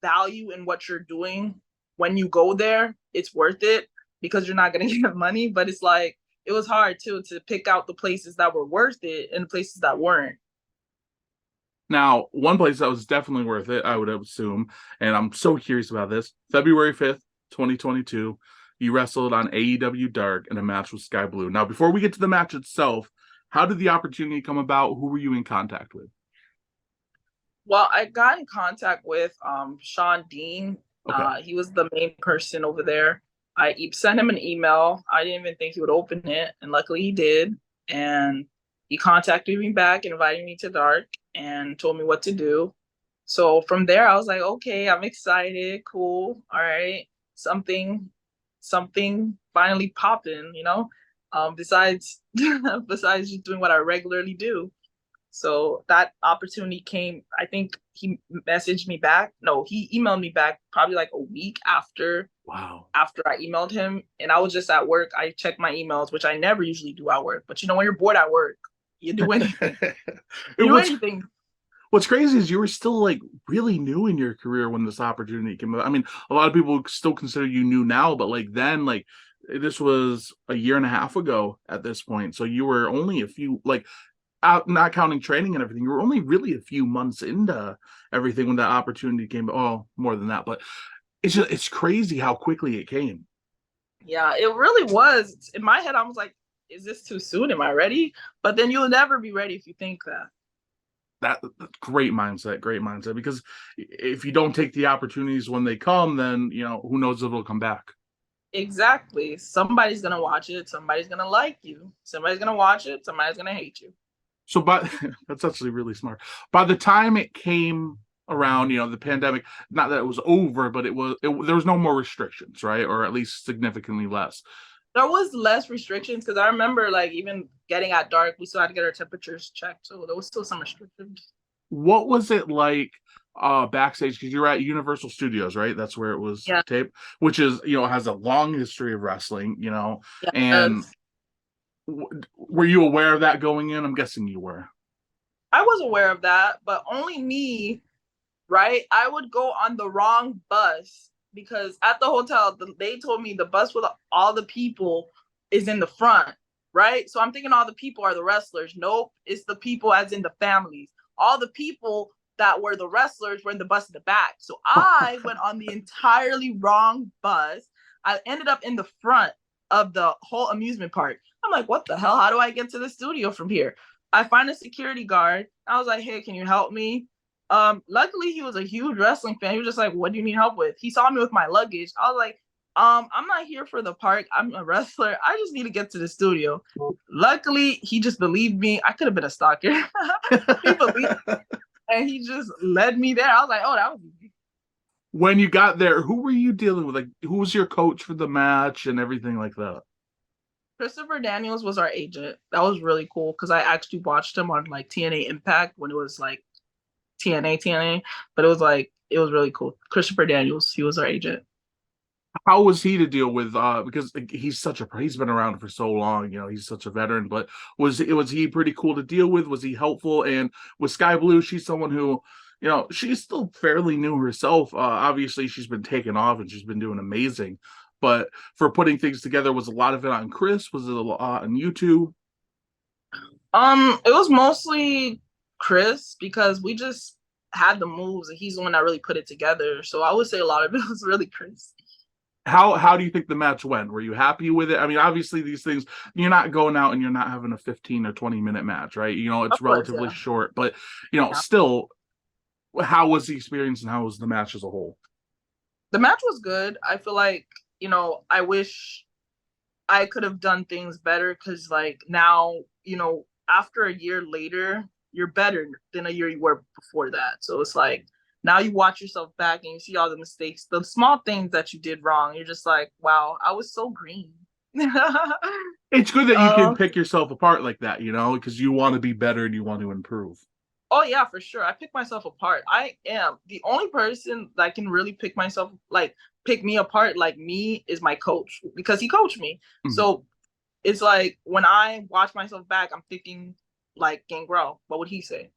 value in what you're doing when you go there, it's worth it because you're not going to get money. But it's like, it was hard too to pick out the places that were worth it and the places that weren't. Now, one place that was definitely worth it, I would assume, and I'm so curious about this. February 5th, 2022, you wrestled on AEW Dark in a match with Sky Blue. Now, before we get to the match itself, how did the opportunity come about? Who were you in contact with? Well, I got in contact with Sean Dean. Okay. He was the main person over there. I sent him an email. I didn't even think he would open it, and luckily he did. And he contacted me back, invited me to Dark, and told me what to do. So from there, I was like, okay, I'm excited. Cool. All right, something finally popping. Besides besides just doing what I regularly do. So that opportunity came, I think he messaged me back. No, he emailed me back probably like a week after Wow. I emailed him. And I was just at work. I checked my emails, which I never usually do at work. But when you're bored at work, you do anything. You do what's anything. what's crazy is you were still like really new in your career when this opportunity came about. I mean, a lot of people still consider you new now, but like then, like this was a year and a half ago at this point. So you were only a few, like, out, not counting training and everything, you were only really a few months into everything when that opportunity came. Oh, more than that, but it's crazy how quickly it came. Yeah, it really was. In my head, I was like, is this too soon? Am I ready? But then you'll never be ready if you think that. That's great mindset, because if you don't take the opportunities when they come, then who knows if it'll come back. Exactly. Somebody's gonna watch it. Somebody's gonna like you. Somebody's gonna watch it. Somebody's gonna hate you. So, but that's actually really smart. By the time it came around, the pandemic, not that it was over, but there was no more restrictions, right? Or at least significantly less. There was less restrictions because I remember like even getting at Dark, we still had to get our temperatures checked. So there was still some restrictions. What was it like backstage? Because you're at Universal Studios, right? That's where it was Yeah. taped, which is, has a long history of wrestling, and Yes. were you aware of that going in? I'm guessing you were. I was aware of that, but only me, right? I would go on the wrong bus because at the hotel, they told me the bus with all the people is in the front, right? So I'm thinking all the people are the wrestlers. Nope, it's the people as in the families. All the people that were the wrestlers were in the bus in the back. So I went on the entirely wrong bus. I ended up in the front of the whole amusement park. I'm like, what the hell? How do I get to the studio from here? I find a security guard. I was like, hey, can you help me? Luckily he was a huge wrestling fan. He was just like, what do you need help with? He saw me with my luggage. I was like, I'm not here for the park. I'm a wrestler. I just need to get to the studio. Luckily, he just believed me. I could have been a stalker. He believed me, and he just led me there. I was like, oh, that was easy. When you got there, who were you dealing with? Like, who was your coach for the match and everything like that? Christopher Daniels was our agent. That was really cool because I actually watched him on like TNA Impact when it was like TNA, but it was really cool. Christopher Daniels, he was our agent. How was he to deal with? Because he's been around for so long. He's such a veteran. But was he pretty cool to deal with? Was he helpful? And with Sky Blue, she's someone who, she's still fairly new herself. Obviously, she's been taken off and she's been doing amazing. But for putting things together, was a lot of it on Chris? Was it a lot on you two? It was mostly Chris because we just had the moves and he's the one that really put it together. So I would say a lot of it was really Chris. How do you think the match went? Were you happy with it? I mean, obviously these things, you're not going out and you're not having a 15 or 20-minute match, right? You know, it's Of course, relatively yeah. short, but you know, Yeah. still, how was the experience and how was the match as a whole? The match was good. I feel like, I wish I could have done things better because, like, now, after a year later, you're better than a year you were before that. So it's like now you watch yourself back and you see all the mistakes, the small things that you did wrong. You're just like, wow, I was so green. It's good that you can um, pick yourself apart like that, you know, because you want to be better and you want to improve. oh yeah, for sure. I pick myself apart. I am the only person that can really pick me apart like me is my coach because he coached me. Mhm. So it's like when I watch myself back, I'm thinking like Gangrel. What would he say?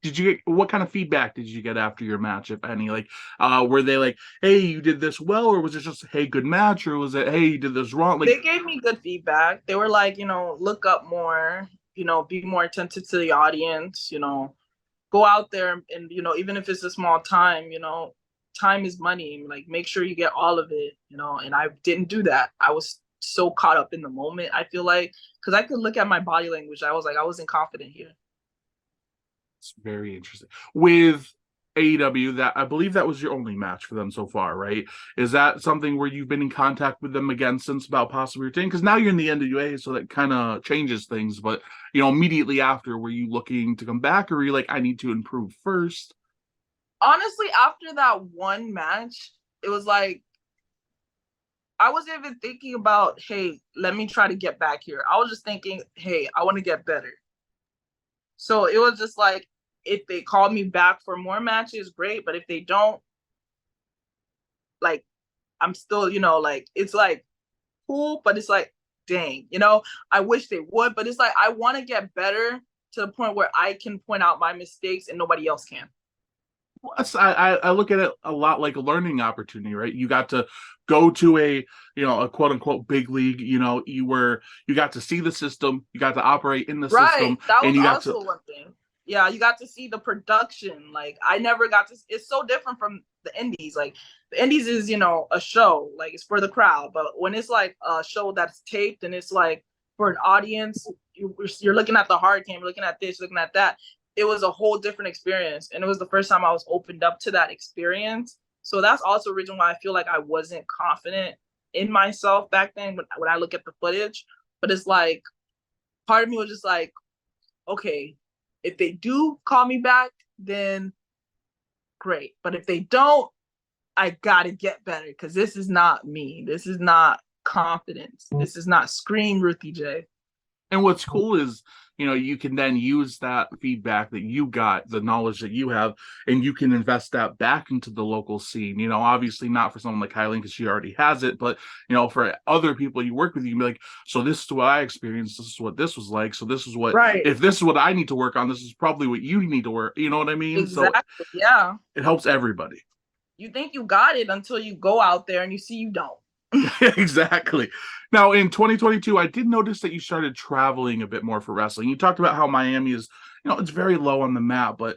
Did you get what kind of feedback did you get after your match, if any? Like, were they like, "Hey, you did this well," or was it just, "Hey, good match," or was it, "Hey, you did this wrong"? Like, They gave me good feedback. They were like, look up more, be more attentive to the audience, go out there and, even if it's a small time, time is money. Like, make sure you get all of it, and I didn't do that. I was so caught up in the moment, I feel like, because I could look at my body language. I was like, I wasn't confident here. it's very interesting. With AEW, that I believe that was your only match for them so far, right? Is that something where you've been in contact with them again since about possibly returning? Because now you're in the NWA, so that kind of changes things. But you know, immediately after, were you looking to come back, or were you like, I need to improve first? Honestly, after that one match, it was like, I wasn't even thinking about, hey, let me try to get back here. I was just thinking, hey, I want to get better. So it was just like, if they call me back for more matches, great. But if they don't, like, I'm still, like, it's like cool, but it's like, dang, I wish they would. But it's like, I want to get better to the point where I can point out my mistakes and nobody else can. I look at it a lot like a learning opportunity, right? You got to go to a quote unquote big league. You know, you got to see the system, you got to operate in the Right. system, That and was you got to also one thing. Yeah, you got to see the production. Like, I never got to, it's so different from the indies. Like, the indies is, a show, like, it's for the crowd. But when it's like a show that's taped and it's like for an audience, you're looking at the hard cam, you're looking at this, looking at that. It was a whole different experience. And it was the first time I was opened up to that experience. So that's also a reason why I feel like I wasn't confident in myself back then when I look at the footage. But it's like, part of me was just like, okay, if they do call me back, then great. But if they don't, I gotta get better because this is not me. This is not confidence. This is not scream Ruthie Jay. And what's cool is, you know, you can then use that feedback that you got, the knowledge that you have, and you can invest that back into the local scene. You know, obviously not for someone like KiLynn because she already has it, but you know, for other people you work with, you can be like, so this is what I experienced. This is what this was like. So this is what, Right. if this is what I need to work on, this is probably what you need to work. You know what I mean? So Exactly. Yeah. it helps everybody. You think you got it until you go out there and you see you don't. Exactly. Now, in 2022, I did notice that you started traveling a bit more for wrestling. You talked about how Miami is, you know, it's very low on the map, but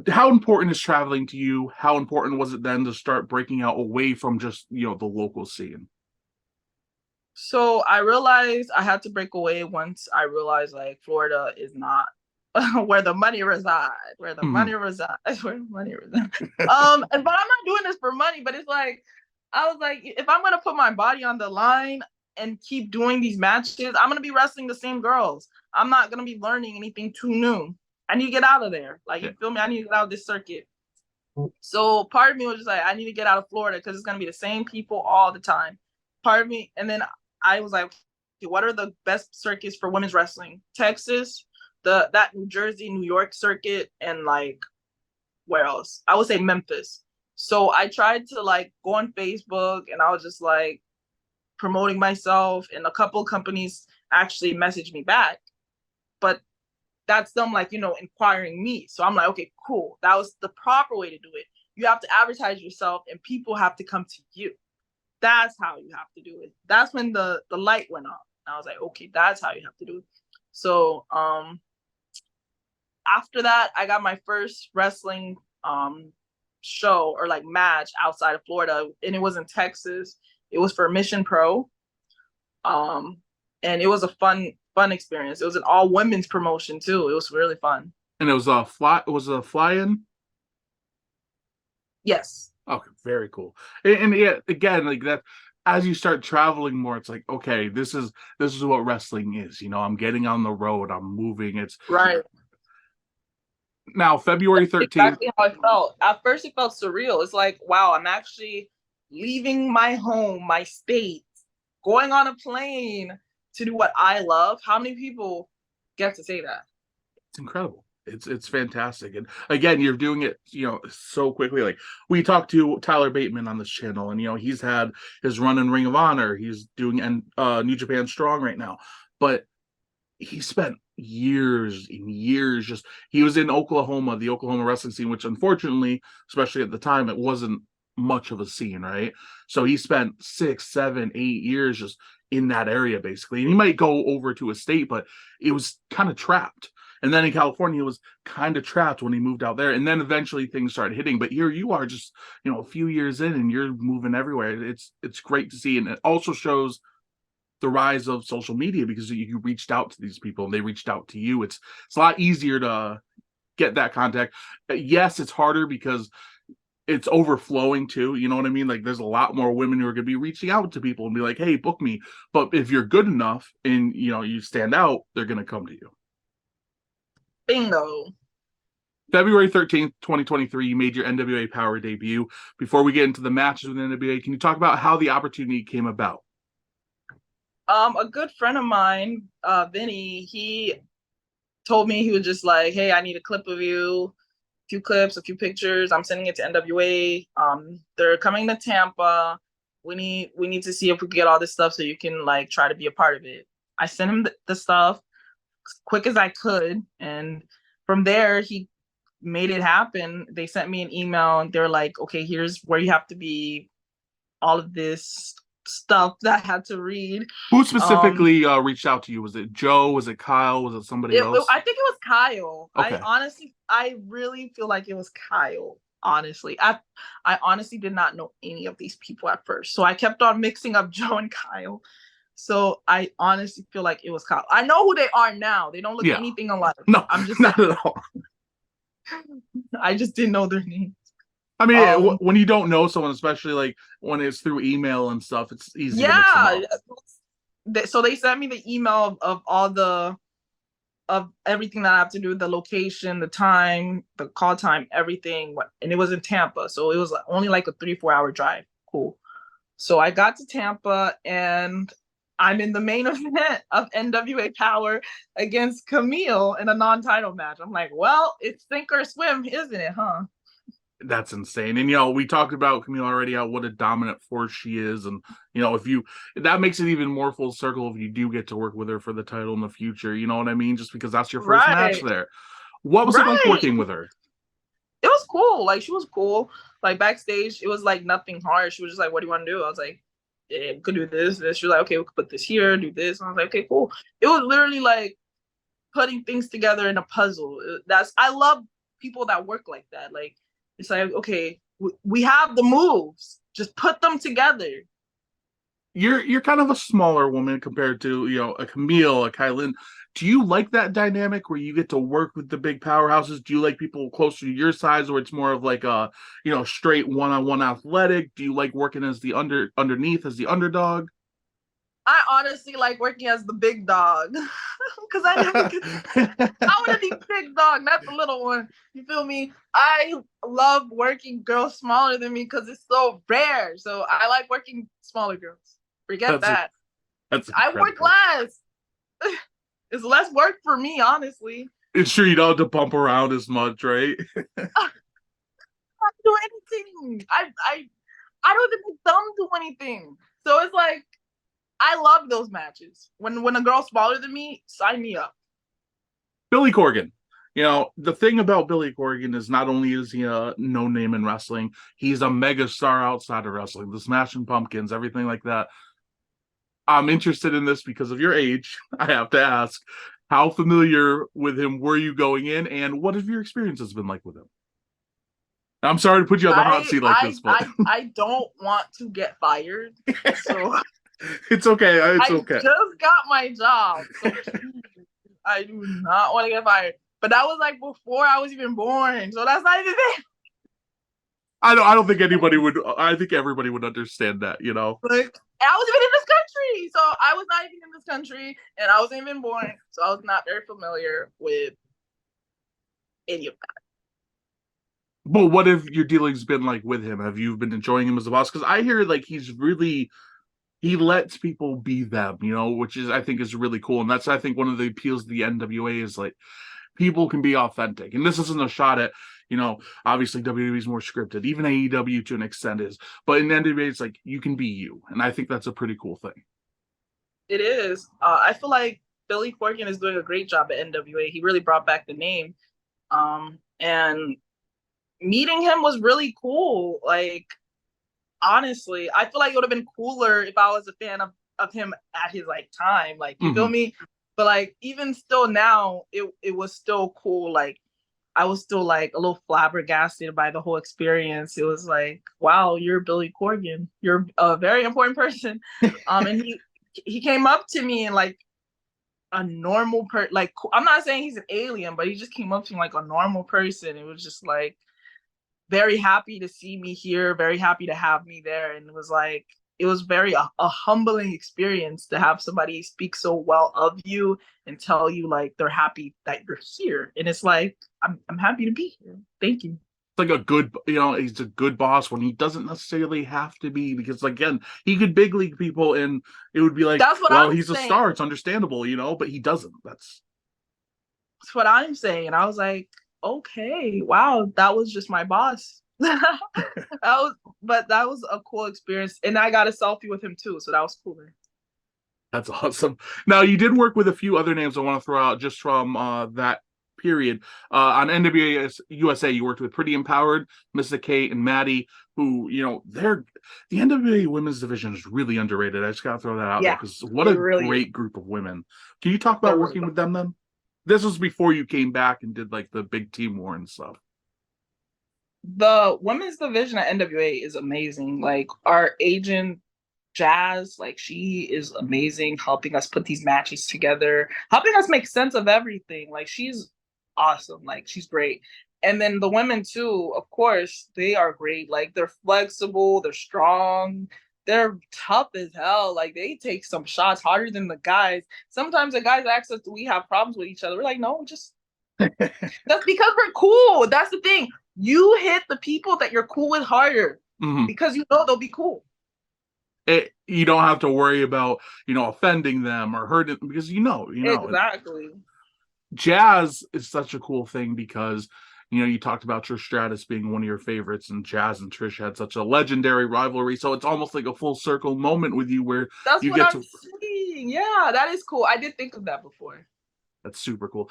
how important is traveling to you? How important was it then to start breaking out away from just, you know, the local scene? So I realized I had to break away once I realized like Florida is not where the money resides, where the Mhm. money resides, where the money resides. And but I'm not doing this for money, but it's like I was like, if I'm gonna put my body on the line and keep doing these matches, I'm gonna be wrestling the same girls. I'm not gonna be learning anything too new. I need to get out of there. Like, Yeah. you feel me? I need to get out of this circuit. So part of me was just like, I need to get out of Florida because it's gonna be the same people all the time. Part of me, and then I was like, okay, what are the best circuits for women's wrestling? Texas, that New Jersey, New York circuit, and like where else? I would say Memphis. So I tried to like go on Facebook and I was just like promoting myself, and a couple companies actually messaged me back. But that's them like, inquiring me. So I'm like, okay, cool. That was the proper way to do it. You have to advertise yourself and people have to come to you. That's how you have to do it. That's when the light went on. I was like, okay, that's how you have to do it. So after that, I got my first wrestling show or like match outside of Florida, and it was in Texas. It was for Mission Pro. And it was a fun experience. It was an all women's promotion too. It was really fun. And it was a fly-in. Yes. Okay, very cool. And yeah, again, like that, as you start traveling more, it's like, okay, this is what wrestling is. I'm getting on the road, I'm moving. It's right. Now February 13th. Exactly how I felt. At first, it felt surreal. It's like, wow, I'm actually leaving my home, my state, going on a plane to do what I love. How many people get to say that? It's incredible. It's fantastic. And again, you're doing it, so quickly. Like, we talked to Tyler Bateman on this channel, and he's had his run in Ring of Honor. He's doing New Japan Strong right now. But he spent years and years he was in Oklahoma, the Oklahoma wrestling scene, which unfortunately, especially at the time, it wasn't much of a scene, right? So he spent 6, 7, 8 years just in that area, basically. And he might go over to a state, but it was kind of trapped. And then in California, it was kind of trapped when he moved out there. And then eventually things started hitting. But here you are just, a few years in, and you're moving everywhere. It's great to see. And it also shows the rise of social media, because you reached out to these people and they reached out to you. It's a lot easier to get that contact. Yes, it's harder because it's overflowing too. You know what I mean? Like, there's a lot more women who are going to be reaching out to people and be like, hey, book me. But if you're good enough and, you stand out, they're going to come to you. Bingo. February 13th, 2023, you made your NWA Power debut. Before we get into the matches with NWA, can you talk about how the opportunity came about? A good friend of mine, Vinny, he told me, he was just like, hey, I need a clip of you, a few clips, a few pictures. I'm sending it to NWA. They're coming to Tampa. We need to see if we can get all this stuff so you can like try to be a part of it. I sent him the stuff as quick as I could, and from there he made it happen. They sent me an email and they're like, okay, here's where you have to be, all of this stuff that I had to read. Who specifically reached out to you? Was it Joe? Was it Kyle? Was it somebody else? I think it was Kyle. Okay. I really feel like it was Kyle. Honestly, I honestly did not know any of these people at first, so I kept on mixing up Joe and Kyle. So I honestly feel like it was Kyle. I know who they are now. They don't look anything alike. No, I'm just not at all. I just didn't know their names. I mean, when you don't know someone, especially like when it's through email and stuff, it's easy. Yeah. So they sent me the email of all of everything that I have to do, the location, the time, the call time, everything. And it was in Tampa. So it was only like a 3-4 hour drive. Cool. So I got to Tampa and I'm in the main event of NWA Power against Camille in a non-title match. I'm like, well, it's sink or swim, isn't it, huh? That's insane. And we talked about Camille already, what a dominant force she is. And that makes it even more full circle if you do get to work with her for the title in the future. You know what I mean? Just because that's your first match there. What was it like working with her? It was cool. Like, she was cool. Like, backstage, it was like nothing hard. She was just like, what do you want to do? I was like, yeah, we could do this. She was like, okay, we could put this here, do this. And I was like, okay, cool. It was literally like putting things together in a puzzle. I love people that work like that. Like, it's like, okay, we have the moves, just put them together. You're kind of a smaller woman compared to a Camille, a KiLynn. Do you like that dynamic where you get to work with the big powerhouses? Do you like people closer to your size, where it's more of like a straight one-on-one athletic? Do you like working as the underneath as the underdog? I honestly like working as the big dog because I never get I want to be big dog, not the little one. You feel me? I love working girls smaller than me because it's so rare. So I like working smaller girls. Forget that. I work less. It's less work for me, honestly. It's sure you don't have to bump around as much, right? I don't do anything. I don't even make them do anything. So it's like, I love those matches. When a girl's smaller than me, sign me up. Billy Corgan. The thing about Billy Corgan is not only is he a no-name in wrestling, he's a mega star outside of wrestling. The Smashing Pumpkins, everything like that. I'm interested in this because of your age. I have to ask, how familiar with him were you going in, and what have your experiences been like with him? I'm sorry to put you on the hot seat like this, but I don't want to get fired. So it's okay. It's I okay. just got my job. So please, I do not want to get fired. But that was like before I was even born. So that's not even it. I don't think anybody would. I think everybody would understand that. You know. Like I wasn't even in this country. So I was not even in this country and I wasn't even born. So I was not very familiar with any of that. But what have your dealings been like with him? Have you been enjoying him as a boss? Because I hear like he lets people be them, you know, which is I think is really cool. And that's I think one of the appeals of the NWA is like people can be authentic. And this isn't a shot at, you know, obviously WWE is more scripted, even AEW to an extent is. But in NWA, it's like you can be you. And I think that's a pretty cool thing. It is. I feel like Billy Corgan is doing a great job at NWA. He really brought back the name. And meeting him was really cool. Like, honestly, I feel like it would have been cooler if I was a fan of him at his like time. Like, you feel me? But like, even still now, it was still cool. Like, I was still like a little flabbergasted by the whole experience. It was like, wow, you're Billy Corgan. You're a very important person. And he came up to me and like a normal like I'm not saying he's an alien, but he just came up to me like a normal person. It was just like very happy to see me here, very happy to have me there. And it was like it was very a humbling experience to have somebody speak so well of you and tell you like they're happy that you're here. And it's like I'm happy to be here. Thank you. Like a good, you know, he's a good boss when he doesn't necessarily have to be because again, he could big league people and it would be like, That's what well, I'm he's a saying. star, it's understandable, you know, but he doesn't. That's what I'm saying. And I was like, okay, wow, that was just my boss. That was a cool experience. And I got a selfie with him too. So that was cool, man. That's awesome. Now you did work with a few other names I want to throw out just from that period. On NWA USA, you worked with Pretty Empowered, Mr. Kate, and Maddie, who, you know, they're the NWA women's division is really underrated. I just gotta throw that out there Yeah, because what it a really is. great group of women. Can you talk about They're really working good. with them then? This was before you came back and did like the big team war and stuff. The women's division at NWA is amazing. Like our agent Jazz, like she is amazing, helping us put these matches together, helping us make sense of everything. Like she's awesome. Like she's great. And then the women too, of course, they are great. Like they're flexible, they're strong, they're tough as hell. Like they take some shots harder than the guys. Sometimes the guys ask us, do we have problems with each other? We're like, no, just that's because we're cool. That's the thing. You hit the people that you're cool with harder because you know they'll be cool. You don't have to worry about, you know, offending them or hurting because you know Exactly. Jazz is such a cool thing because you know you talked about Trish Stratus being one of your favorites and Jazz and Trish had such a legendary rivalry, so it's almost like a full circle moment with you where That's you what get I'm to saying. Yeah, that is cool. I did think of that before. that's super cool.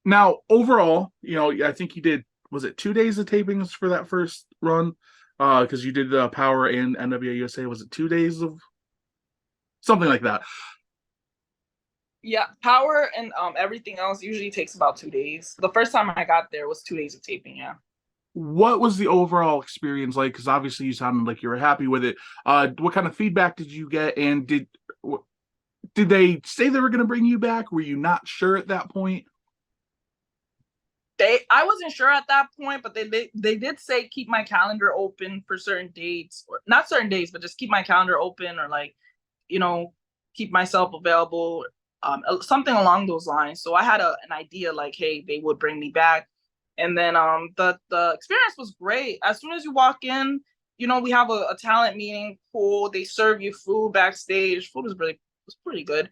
Now overall, you know, I think you did, was it 2 days of tapings for that first run, because you did Power and NWA USA, was it 2 days of something like that? Yeah, power and everything else usually takes about 2 days. The first time I got there was 2 days of taping. Yeah. What was the overall experience like? Because obviously you sounded like you were happy with it. What kind of feedback did you get, and did they say they were going to bring you back? Were you not sure at that point? I wasn't sure at that point, but they did say keep my calendar open for certain dates, or not certain dates, but just keep my calendar open, or like, you know, keep myself available, something along those lines. So I had an idea like, hey, they would bring me back, and then the experience was great. As soon as you walk in, you know, we have a talent meeting pool. They serve you food backstage. Food was pretty good.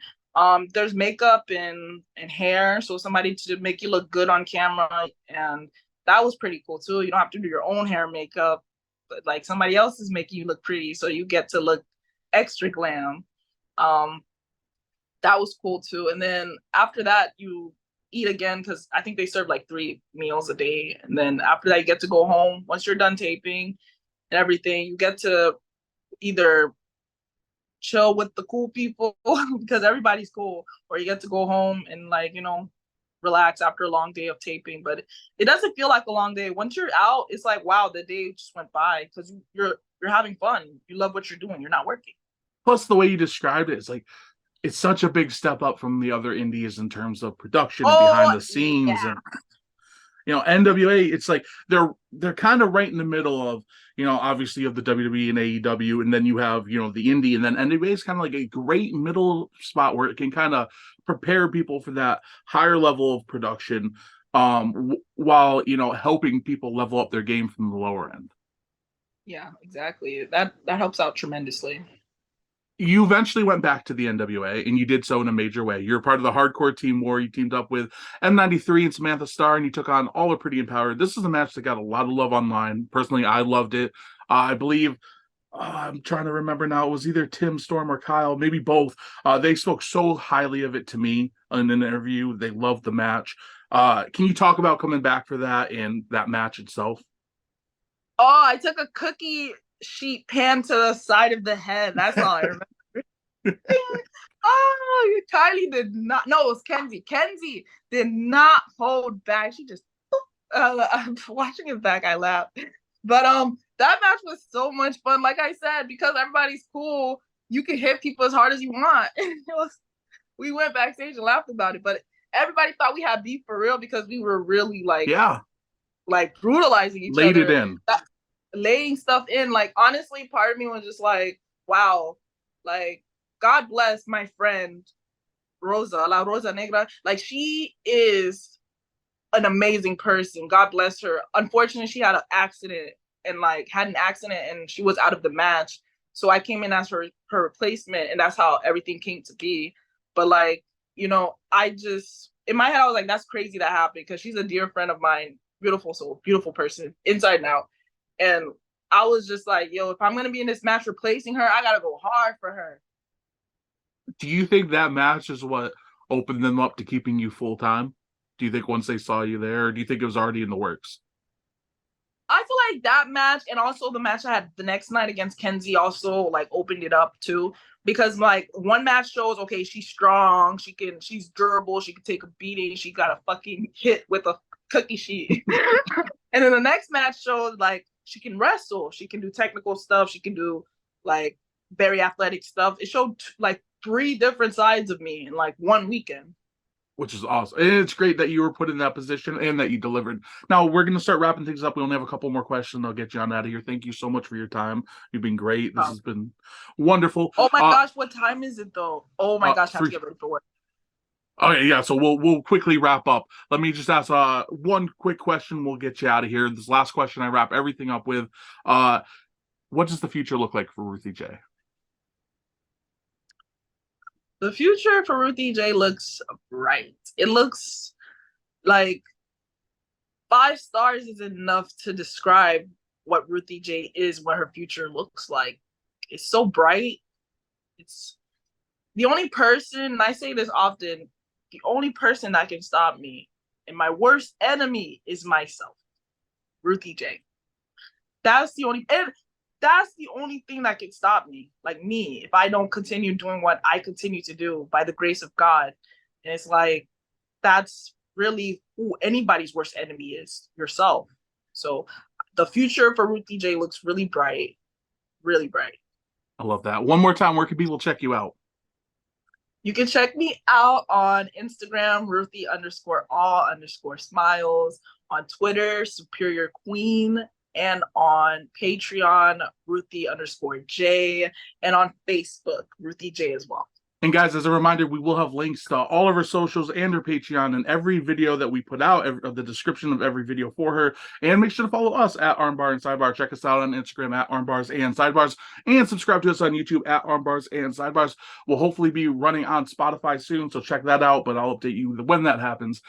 There's makeup and hair, so somebody to make you look good on camera, and that was pretty cool too. You don't have to do your own hair and makeup, but like somebody else is making you look pretty, so you get to look extra glam. um that was cool too. And then after that you eat again, because I think they serve like 3 meals a day, and then after that you get to go home. Once you're done taping and everything, you get to either chill with the cool people because everybody's cool, or you get to go home and like, you know, relax after a long day of taping. But it doesn't feel like a long day. Once you're out, it's like, wow, the day just went by because you're having fun. You love what you're doing. You're not working. Plus, the way you described it, it's like it's such a big step up from the other indies in terms of production and behind Oh the scenes. yeah. And NWA, it's like they're kind of right in the middle of, obviously of the WWE and AEW, and then you have, the indie, and then NWA is kind of like a great middle spot where it can kind of prepare people for that higher level of production, while helping people level up their game from the lower end. Yeah, exactly. That helps out tremendously. You eventually went back to the NWA, and you did so in a major way. You're part of the Hardcore Team War. You teamed up with M93 and Samantha Starr, and you took on All Are Pretty Empowered. This is a match that got a lot of love online. Personally, I loved it. I believe, I'm trying to remember now, it was either Tim Storm or Kyle, maybe both. They spoke so highly of it to me in an interview. They loved the match. Can you talk about coming back for that and that match itself? Oh, I took a cookie sheet pan to the side of the head. That's all I remember. Oh, Kylie did not. No, it was Kenzie. Kenzie did not hold back. She just watching it back. I laughed, but that match was so much fun. Like I said, because everybody's cool, you can hit people as hard as you want. We went backstage and laughed about it, but everybody thought we had beef for real because we were really like brutalizing each Laid other. it in. Laying stuff in. Like, honestly, part of me was just like, wow, like, God bless my friend Rosa, La Rosa Negra. Like, she is an amazing person. God bless her. Unfortunately, she had an accident and she was out of the match. So I came in as her replacement, and that's how everything came to be. But like, I just, in my head, I was like, that's crazy that happened because she's a dear friend of mine. Beautiful soul, beautiful person, inside and out. And I was just like, yo, if I'm going to be in this match replacing her, I got to go hard for her. Do you think that match is what opened them up to keeping you full time? Do you think once they saw you there, or do you think it was already in the works? I feel like that match and also the match I had the next night against Kenzie also like opened it up too. Because like one match shows, okay, she's strong, she's durable, she can take a beating, she got a fucking hit with a cookie sheet. And then the next match shows like she can wrestle, she can do technical stuff, she can do like very athletic stuff. It showed like 3 different sides of me in like one weekend. Which is awesome. And it's great that you were put in that position and that you delivered. Now, we're going to start wrapping things up. We only have a couple more questions. I'll get you on out of here. Thank you so much for your time. You've been great. This has been wonderful. Oh my gosh, what time is it though? Oh my gosh, I have to get ready for work. Okay, yeah, so we'll quickly wrap up. Let me just ask one quick question. We'll get you out of here. This last question I wrap everything up with. What does the future look like for Ruthie Jay? The future for Ruthie Jay looks bright. It looks like 5 stars is enough to describe what Ruthie Jay is, what her future looks like. It's so bright. It's the only person, and I say this often, the only person that can stop me and my worst enemy is myself, Ruthie Jay. That's the only thing that can stop me, like me, if I don't continue doing what I continue to do by the grace of God. And it's like, that's really who anybody's worst enemy is, yourself. So the future for Ruthie Jay looks really bright, really bright. I love that. One more time, where can people check you out? You can check me out on Instagram, Ruthie_all_smiles, on Twitter, Superior Queen, and on Patreon, Ruthie_J, and on Facebook, Ruthie J as well. And guys, as a reminder, we will have links to all of our socials and her Patreon and every video that we put out, the description of every video for her. And make sure to follow us at Armbar and Sidebar. Check us out on Instagram at Armbars and Sidebars. And subscribe to us on YouTube at Armbars and Sidebars. We'll hopefully be running on Spotify soon, so check that out, but I'll update you when that happens.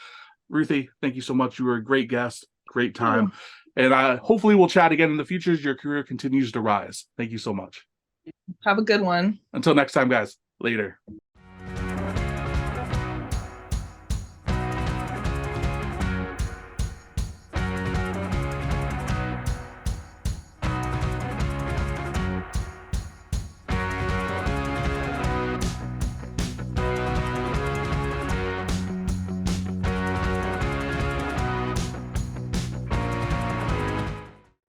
Ruthie, thank you so much. You were a great guest. Great time. And hopefully we'll chat again in the future as your career continues to rise. Thank you so much. Have a good one. Until next time, guys. Later.